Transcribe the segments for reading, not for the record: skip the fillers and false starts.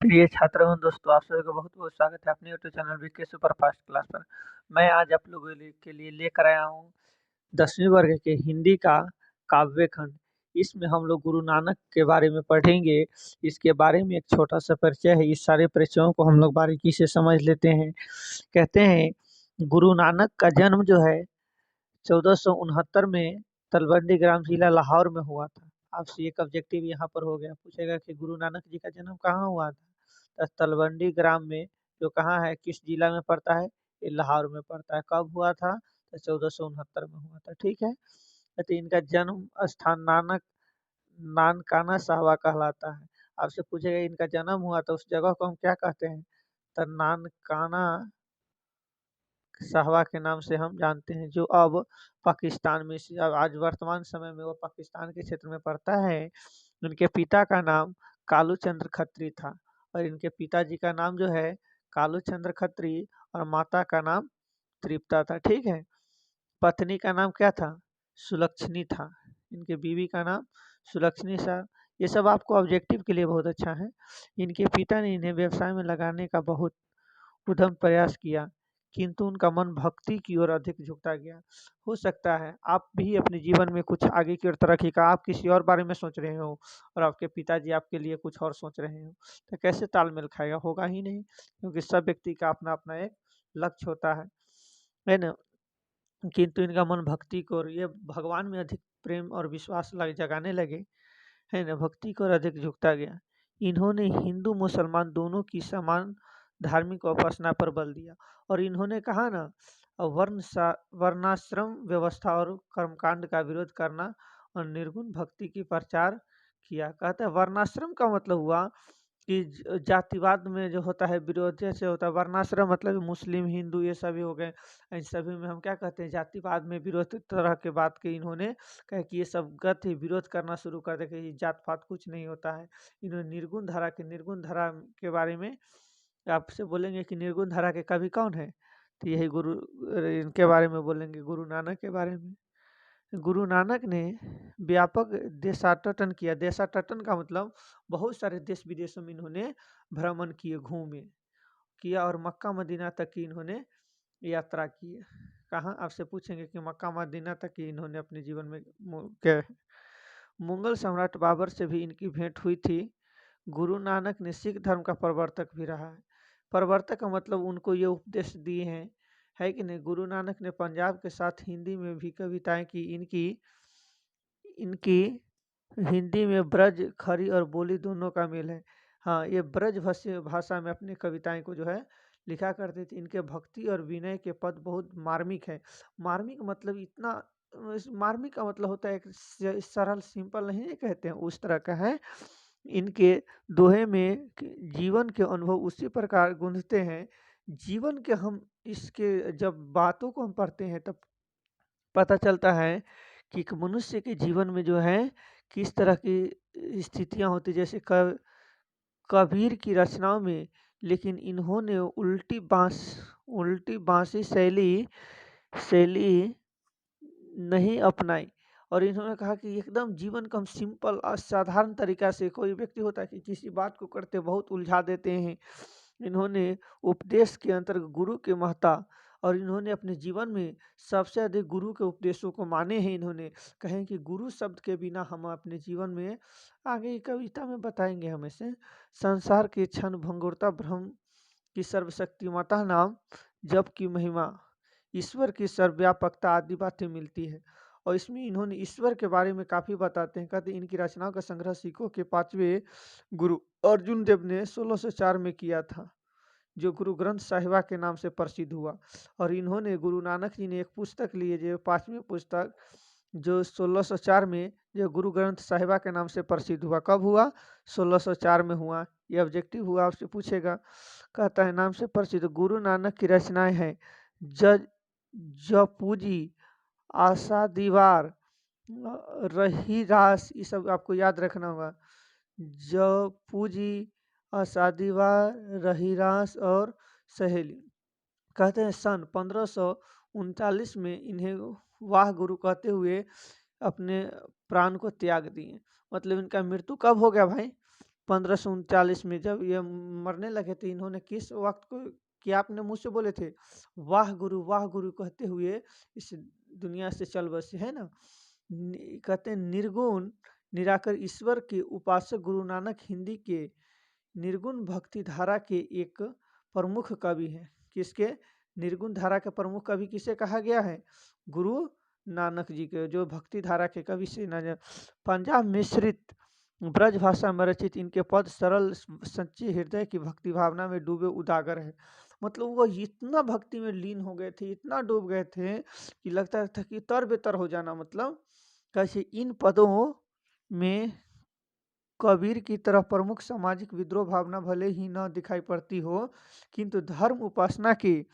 प्रिय छात्रों दोस्तों, आप सभी का बहुत-बहुत स्वागत है अपने YouTube channel VK superfast class पर। मैं आज आप लोगों के लिए लेकर आया हूँ 10वीं वर्ग के हिंदी का काव्य खंड। इसमें हम लोग गुरु नानक के बारे में पढ़ेंगे। इसके बारे में एक छोटा-सा परिचय है। इस सारे परिचयों को हम लोग बारीकी से समझ लेते हैं। कहते हैं, गुरु नानक का जन्म जो है 1469 में तलवंडी ग्राम जिला लाहौर में हुआ था। आपसे एक ऑब्जेक्टिव यहाँ पर हो गया, पूछेगा कि गुरु नानक जी का जन्म कहाँ हुआ था? तलवंडी ग्राम में, जो कहाँ है, किस जिला में पड़ता है? ये लाहौर में पड़ता है। कब हुआ था? तो 1469 में हुआ था। ठीक है। तो इनका जन्म स्थान नानकाना साहबा कहलाता है। आपसे पूछेगा इनका जन्म हुआ तो उस जगह को हम क्या कहते हैं? तो नानकाना साहबा के नाम से हम जानते हैं, जो अब पाकिस्तान में अब आज वर्तमान समय में वो पाकिस्तान के क्षेत्र में पड़ता है। उनके पिता का नाम कालू चंद्र खत्री था और इनके पिताजी का नाम जो है कालू चंद्र खत्री और माता का नाम तृप्ता था। ठीक है। पत्नी का नाम क्या था? सुलक्षणी था। इनके बीवी का नाम सुलक्षणी सा। ये सब आपको ऑब्जेक्टिव के लिए बहुत अच्छा है। इनके पिता ने इन्हें व्यवसाय में लगाने का बहुत उद्यम प्रयास किया, किंतु उनका मन भक्ति की ओर अधिक झुकता गया। हो सकता है आप भी अपने जीवन में कुछ आगे की ओर तरक्की का, आप किसी और बारे में सोच रहे हो और आपके पिताजी आपके लिए कुछ और सोच रहे हो, तो कैसे तालमेल खाएगा? होगा ही नहीं, क्योंकि सब व्यक्ति का अपना अपना एक लक्ष्य होता है ना। किंतु इनका मन भक्ति को और ये भगवान में अधिक प्रेम और विश्वास जगाने लगे, है ना, भक्ति की ओर अधिक झुकता गया। इन्होंने हिंदू मुसलमान दोनों की समान धार्मिक उपासना पर बल दिया और इन्होंने कहा ना, वर्णाश्रम व्यवस्था और कर्मकांड का विरोध करना और निर्गुण भक्ति की प्रचार किया। कहता है वर्णाश्रम का मतलब हुआ कि जातिवाद में जो होता है विरोध, जैसे होता है वर्णाश्रम मतलब मुस्लिम हिंदू ये सभी हो गए। इन सभी में हम क्या कहते हैं? जातिवाद में विरोध तरह के बात के इन्होंने कहे कि ये सब गलत है, विरोध करना शुरू कर दे कि जात पात कुछ नहीं होता है। इन्होंने निर्गुण धारा के बारे में आपसे बोलेंगे कि निर्गुण धारा के कवि कौन है? तो यही इनके बारे में बोलेंगे, गुरु नानक के बारे में। गुरु नानक ने व्यापक देशाटन किया। देशाटन का मतलब बहुत सारे देश विदेशों में इन्होंने भ्रमण किए, घूमे किया और मक्का मदीना तक की इन्होंने यात्रा की। कहाँ? आपसे पूछेंगे कि मक्का मदीना तक की इन्होंने अपने जीवन में क्या? मुगल सम्राट बाबर से भी इनकी भेंट हुई थी। गुरु नानक ने सिख धर्म का प्रवर्तक भी रहा है। प्रवर्तक का मतलब उनको ये उपदेश दिए हैं, है कि नहीं? गुरु नानक ने पंजाब के साथ हिंदी में भी कविताएं की। इनकी इनकी हिंदी में ब्रज, खड़ी और बोली दोनों का मेल है। हाँ, ये ब्रज भाषा में अपनी कविताएं को जो है लिखा करते थे। इनके भक्ति और विनय के पद बहुत मार्मिक है। मार्मिक मतलब इतना, मार्मिक का मतलब होता है एक सरल सिंपल नहीं कहते हैं, उस तरह का है। इनके दोहे में जीवन के अनुभव उसी प्रकार गूंजते हैं। जीवन के हम इसके जब बातों को हम पढ़ते हैं तब पता चलता है कि एक मनुष्य के जीवन में जो है किस तरह की स्थितियाँ होती, जैसे कबीर की रचनाओं में। लेकिन इन्होंने उल्टी बांसी शैली शैली नहीं अपनाई और इन्होंने कहा कि एकदम जीवन को हम सिंपल असाधारण तरीका से, कोई व्यक्ति होता है कि किसी बात को करते बहुत उलझा देते हैं। इन्होंने उपदेश के अंतर्गत गुरु के महत्ता और इन्होंने अपने जीवन में सबसे अधिक गुरु के उपदेशों को माने हैं। इन्होंने कहें कि गुरु शब्द के बिना हम अपने जीवन में, आगे की कविता में बताएंगे हम ऐसे, संसार के क्षण भंगुरता भ्रम की सर्वशक्तिमता नाम जप की महिमा, ईश्वर की सर्वव्यापकता आदि बातें मिलती है। और इसमें इन्होंने ईश्वर के बारे में काफ़ी बताते हैं। कहते हैं इनकी रचनाओं का संग्रह सिखों के 5वें गुरु अर्जुन देव ने 1604 में किया था, जो गुरु ग्रंथ साहिबा के नाम से प्रसिद्ध हुआ। और इन्होंने, गुरु नानक जी ने एक पुस्तक ली है, जो 5वीं पुस्तक, जो 1604 में, जो गुरु ग्रंथ साहिबा के नाम से प्रसिद्ध हुआ। कब हुआ? 1604 में हुआ। ये ऑब्जेक्टिव हुआ, आपसे पूछेगा। कहता है नाम से प्रसिद्ध गुरु नानक की रचनाएं हैं जज जपूजी, आशा दीवार, रही रास, ये सब आपको याद रखना होगा। जपूजी, आशा दीवार, रही रास और सहेली। कहते हैं सन 1539 में इन्हें वाह गुरु कहते हुए अपने प्राण को त्याग दिए। मतलब इनका मृत्यु कब हो गया भाई? 1539 में जब ये मरने लगे थे, इन्होंने किस वक्त को कि आपने मुझसे बोले थे वाह गुरु कहते हुए इस दुनिया से चल बसे, है ना। कहते हैं निर्गुण निराकर ईश्वर के उपासक गुरु नानक हिंदी के निर्गुण भक्ति धारा के एक प्रमुख कवि हैं। किसके निर्गुण धारा के प्रमुख कवि किसे कहा गया है? गुरु नानक जी के, जो भक्ति धारा के कवि से पंजाब मिश्रित ब्रज भाषा में रचित इनके पद सरल सच्चे हृदय की भक्ति भावना में डूबे उदागर है। मतलब वो इतना भक्ति में लीन हो गए थे, इतना डूब गए थे कि लगता था कि तर बेतर हो जाना। मतलब कैसे इन पदों में कबीर की तरह प्रमुख सामाजिक विद्रोह भावना भले ही न दिखाई पड़ती हो, किंतु धर्म उपासना की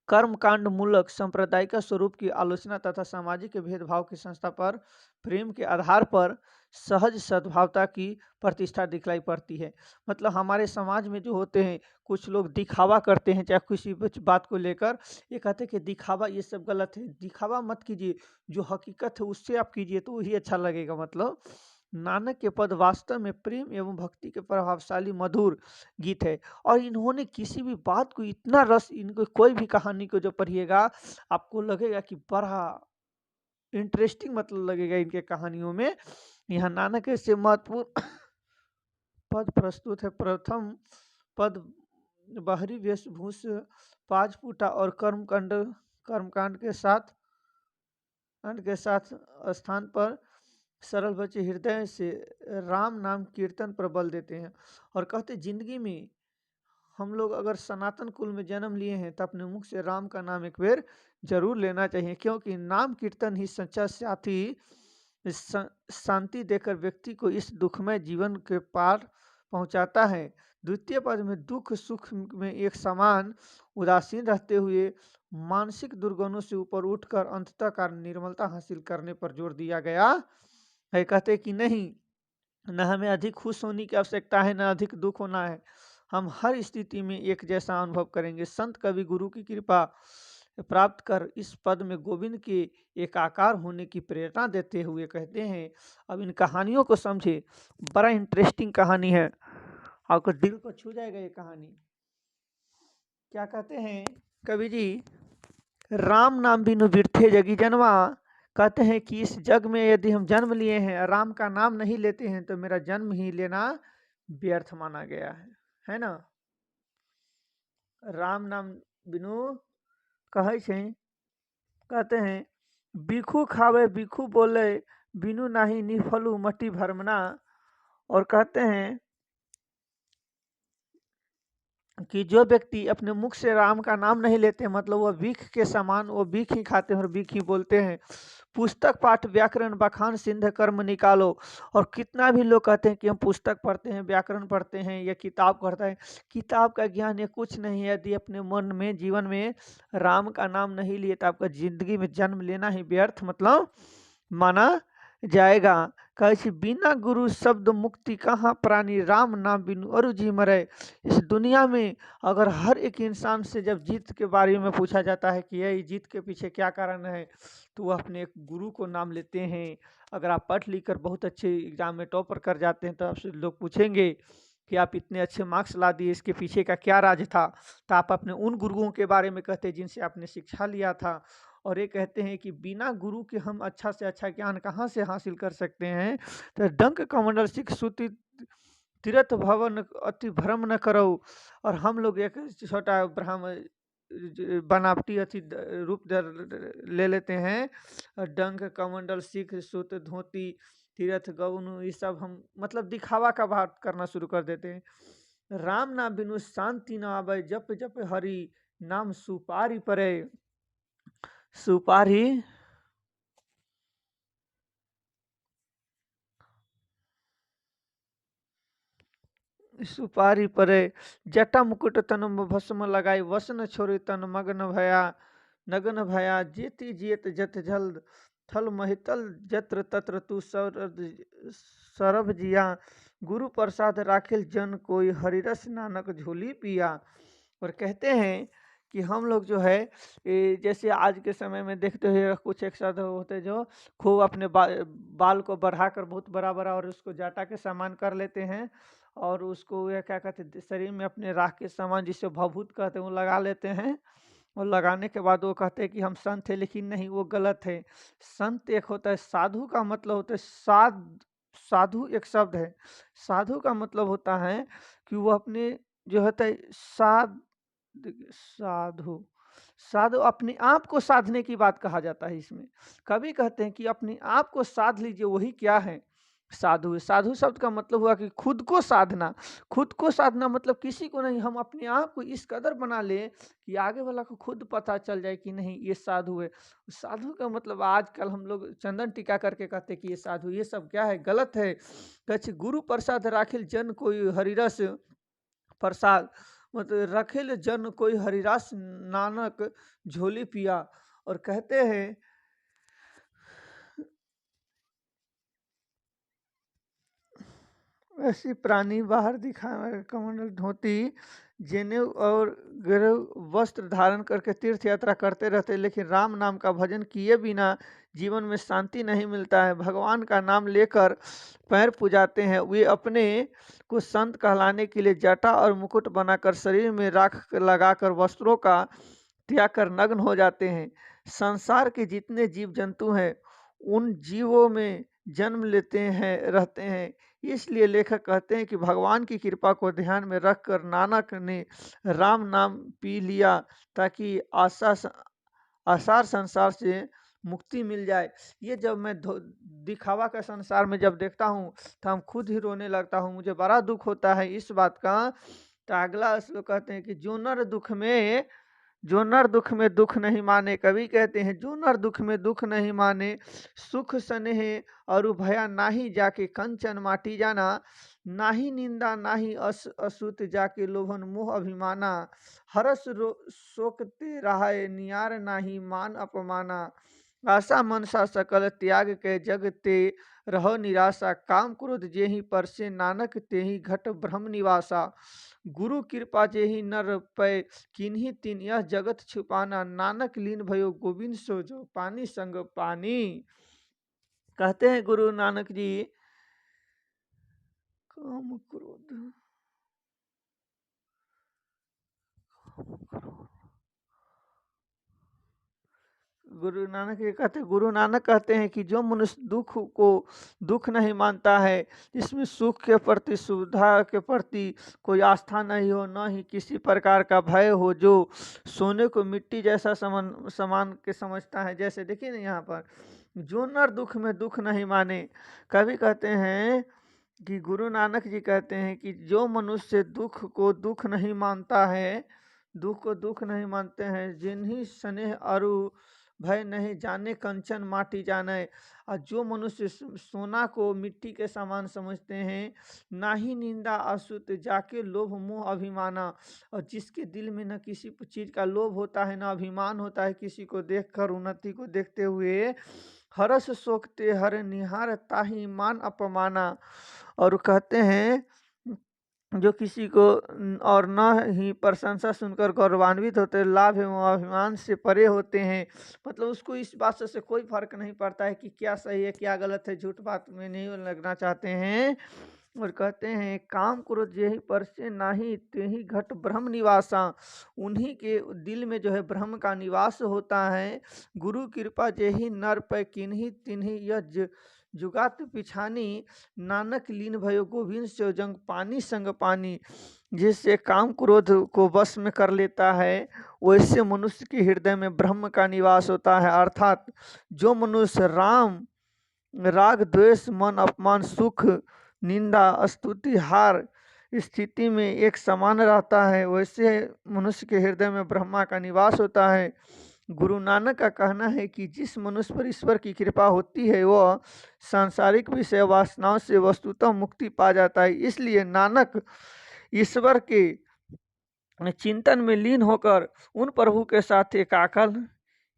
कर्मकांड मूलक सांप्रदायिक स्वरूप की आलोचना तथा सामाजिक भेदभाव की संस्था पर प्रेम के आधार पर सहज सद्भावता की प्रतिष्ठा दिखलाई पड़ती है। मतलब हमारे समाज में जो होते हैं, कुछ लोग दिखावा करते हैं, चाहे किसी बात को लेकर ये कहते हैं कि दिखावा ये सब गलत है, दिखावा मत कीजिए, जो हकीकत है उससे आप कीजिए तो वही अच्छा लगेगा। मतलब नानक के पद वास्तव में प्रेम एवं भक्ति के प्रभावशाली मधुर गीत है। और इन्होंने किसी भी बात को इतना रस, इनको कोई भी कहानी को जो पढ़िएगा आपको लगेगा कि बड़ा इंटरेस्टिंग मतलब लगेगा इनके कहानियों में। यहाँ नानक से महत्वपूर्ण पद प्रस्तुत है। प्रथम पद बाहरी वेशभूष पाँचपुटा और कर्मकांड के साथ स्थान पर सरल बच्चे हृदय से राम नाम कीर्तन पर बल देते हैं और कहते जिंदगी में हम लोग अगर सनातन कुल में जन्म लिए हैं तो अपने मुख से राम का नाम एक बार जरूर लेना चाहिए, क्योंकि नाम कीर्तन ही सच्चा साथी शांति देकर व्यक्ति को इस दुखमय जीवन के पार पहुंचाता है। द्वितीय पद में दुख सुख में एक समान उदासीन रहते हुए मानसिक दुर्गुणों से ऊपर उठकर अंततः का निर्मलता हासिल करने पर जोर दिया गया है। कहते कि नहीं, न हमें अधिक खुश होने की आवश्यकता है, न अधिक दुख होना है, हम हर स्थिति में एक जैसा अनुभव करेंगे। संत कवि गुरु की कृपा प्राप्त कर इस पद में गोविंद के एकाकार होने की प्रेरणा देते हुए कहते हैं। अब इन कहानियों को समझे, बड़ा इंटरेस्टिंग कहानी है, आपको दिल को छू जाएगा ये कहानी। क्या कहते हैं कवि जी? राम नाम बिनु बिरथे जगी जनवा। कहते हैं कि इस जग में यदि हम जन्म लिए हैं, राम का नाम नहीं लेते हैं तो मेरा जन्म ही लेना व्यर्थ माना गया है ना। राम नाम बिनु कहे छे, कहते हैं बिखू खावे बिखू बोले बिनु नाही निफलू मटी भरमना। और कहते हैं कि जो व्यक्ति अपने मुख से राम का नाम नहीं लेते, मतलब वह भीख के समान, वो भीख ही खाते हैं और भीख ही बोलते हैं। पुस्तक पाठ व्याकरण बखान सिंध कर्म निकालो। और कितना भी लोग कहते हैं कि हम पुस्तक पढ़ते हैं, व्याकरण पढ़ते हैं या किताब पढ़ते हैं, किताब का ज्ञान ये कुछ नहीं है। यदि अपने मन में जीवन में राम का नाम नहीं लिए तो आपका जिंदगी में जन्म लेना ही व्यर्थ मतलब माना जाएगा। कहे बिना गुरु शब्द मुक्ति कहाँ प्राणी, राम नाम बिनु अरु जी मरे। इस दुनिया में अगर हर एक इंसान से जब जीत के बारे में पूछा जाता है कि ये जीत के पीछे क्या कारण है, तो वह अपने एक गुरु को नाम लेते हैं। अगर आप पढ़ लिख कर बहुत अच्छे एग्जाम में टॉपर कर जाते हैं तो आपसे लोग पूछेंगे कि आप इतने अच्छे मार्क्स ला दिए, इसके पीछे का क्या राज था, तो आप अपने उन गुरुओं के बारे में कहते हैं जिनसे आपने शिक्षा लिया था। और ये कहते हैं कि बिना गुरु के हम अच्छा से अच्छा ज्ञान कहाँ से हासिल कर सकते हैं। तो डंक कमंडल सिख सुति तीर्थ भवन अति भ्रम न करो। और हम लोग एक छोटा ब्राह्मण बनावटी अति रूप ले लेते हैं, डंक कमंडल सिख सुत धोती तीर्थ गौन, ये सब हम मतलब दिखावा का बात करना शुरू कर देते हैं। राम ना बिनु शांति न आवे, जप जप हरि नाम सुपारी परे। सुपारी सुपारी परे, जटा मुकुट तन भस्म लगाई, वसन छोड़े तन नगन भया जेति जेत जत जल थल महितल जत्र तत्र तू सरभ जिया। गुरु प्रसाद राखिल जन कोई हरिरस नानक झोली पिया। और कहते हैं कि हम लोग जो है जैसे आज के समय में देखते हुए कुछ एक साधु होते जो खूब अपने बाल को बढ़ाकर बहुत बड़ा बड़ा और उसको जाटा के समान कर लेते हैं, और उसको ये क्या कहते हैं शरीर में अपने राख के समान जिसे भभूत कहते हैं वो लगा लेते हैं। और लगाने के बाद वो कहते हैं कि हम संत है, लेकिन नहीं, वो गलत है। संत एक होता है, साधु का मतलब होता है साधु एक शब्द है। साधु का मतलब होता है कि वो अपने जो होता है साधु साधु अपने आप को साधने की बात कहा जाता है इसमें। कभी कहते हैं कि अपने आप को साध लीजिए, वही क्या है, साधु है। साधु शब्द का मतलब हुआ कि खुद को साधना। खुद को साधना मतलब किसी को नहीं, हम अपने आप को इस कदर बना ले कि आगे वाला को खुद पता चल जाए कि नहीं ये साधु है। साधु का मतलब आजकल हम लोग चंदन टीका करके कहते कि ये साधु, ये सब क्या है, गलत है। कछ गुरु प्रसाद राखिल जन कोई हरिरस प्रसाद, मतलब रखेल जन कोई हरिरास नानक झोली पिया। और कहते हैं ऐसी प्राणी बाहर दिखाए कमंडल धोती जनेऊ और गरव वस्त्र धारण करके तीर्थ यात्रा करते रहते, लेकिन राम नाम का भजन किए बिना जीवन में शांति नहीं मिलता है। भगवान का नाम लेकर पैर पुजाते हैं, वे अपने को संत कहलाने के लिए जटा और मुकुट बनाकर शरीर में राख लगाकर वस्त्रों का त्याग कर नग्न हो जाते हैं। संसार के जितने जीव जंतु हैं उन जीवों में जन्म लेते हैं रहते हैं। इसलिए लेखक कहते हैं कि भगवान की कृपा को ध्यान में रखकर नानक ने राम नाम पी लिया ताकि आसार संसार से मुक्ति मिल जाए। ये जब मैं दिखावा का संसार में जब देखता हूँ तो हम खुद ही रोने लगता हूँ, मुझे बड़ा दुख होता है इस बात का। तो अगला श्लोक कहते हैं कि जो नर दुख में दुख नहीं माने, कवि कहते हैं जो नर दुख में दुख नहीं माने, सुख स्नेह और भया नाही जाके कंचन माटी जाना, नाही निंदा नाही असुत जाके लोभन मोह अभिमाना, हरस शोकते रहाए नियार नाही मान अपमाना, आशा मनसा सकल त्याग के जगते रहो निराशा, काम क्रोध जेहि पर से नानक तेहि घट ब्रह्म निवासा, गुरु कृपा जेहि नर पै किन्हीं तीन यह जगत छुपाना, नानक लीन भयो गोविंद सो जो पानी संग पानी। कहते हैं गुरु नानक जी, काम क्रोध गुरु नानक कहते हैं कि जो मनुष्य दुख को दुख नहीं मानता है, इसमें सुख के प्रति सुविधा के प्रति कोई आस्था नहीं हो, न ही किसी प्रकार का भय हो, जो सोने को मिट्टी जैसा समान के समझता है। जैसे देखिए ना यहाँ पर, जो नर दुख में दुख नहीं माने, कभी कहते हैं कि गुरु नानक जी कहते हैं कि जो मनुष्य दुख को दुख नहीं मानता है, दुख को दुख नहीं मानते हैं, जिन्हीं स्नेह अरु भय नहीं जाने कंचन माटी जाने, और जो मनुष्य सोना को मिट्टी के समान समझते हैं, ना ही निंदा असूत जाके लोभ मोह अभिमाना, और जिसके दिल में न किसी चीज का लोभ होता है, न अभिमान होता है किसी को देखकर, उन्नति को देखते हुए, हरस शोकते हर निहार ताही मान अपमाना। और कहते हैं जो किसी को और न ही प्रशंसा सुनकर गौरवान्वित होते, लाभ एवं अभिमान से परे होते हैं। मतलब उसको इस बात से कोई फर्क नहीं पड़ता है कि क्या सही है क्या गलत है, झूठ बात में नहीं लगना चाहते हैं। और कहते हैं काम क्रोध जेहि पर से नाही तेहि घट ब्रह्म निवासा, उन्हीं के दिल में जो है ब्रह्म का निवास होता है। गुरु कृपा जेहि नर पे किन्हीं तिन्हीं यह जुगात पिछानी, नानक लीन भयो गोविंद से जंग पानी संग पानी। जिससे काम क्रोध को वश में कर लेता है, वैसे मनुष्य के हृदय में ब्रह्म का निवास होता है। अर्थात जो मनुष्य राम राग द्वेष मन अपमान सुख निंदा स्तुति हार स्थिति में एक समान रहता है, वैसे मनुष्य के हृदय में ब्रह्मा का निवास होता है। गुरु नानक का कहना है कि जिस मनुष्य पर ईश्वर की कृपा होती है, वह सांसारिक विषय वासनाओं से वस्तुतः मुक्ति पा जाता है। इसलिए नानक ईश्वर के चिंतन में लीन होकर उन प्रभु के साथ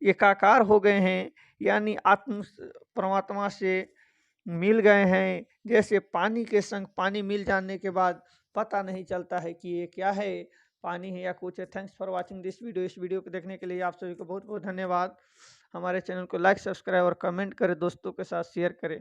एकाकार हो गए हैं, यानी आत्म परमात्मा से मिल गए हैं। जैसे पानी के संग पानी मिल जाने के बाद पता नहीं चलता है कि ये क्या है, पानी है या कुछ है। Thanks for watching this video. इस वीडियो को देखने के लिए आप सभी को बहुत बहुत धन्यवाद। हमारे चैनल को लाइक, सब्सक्राइब और कमेंट करें, दोस्तों के साथ शेयर करें।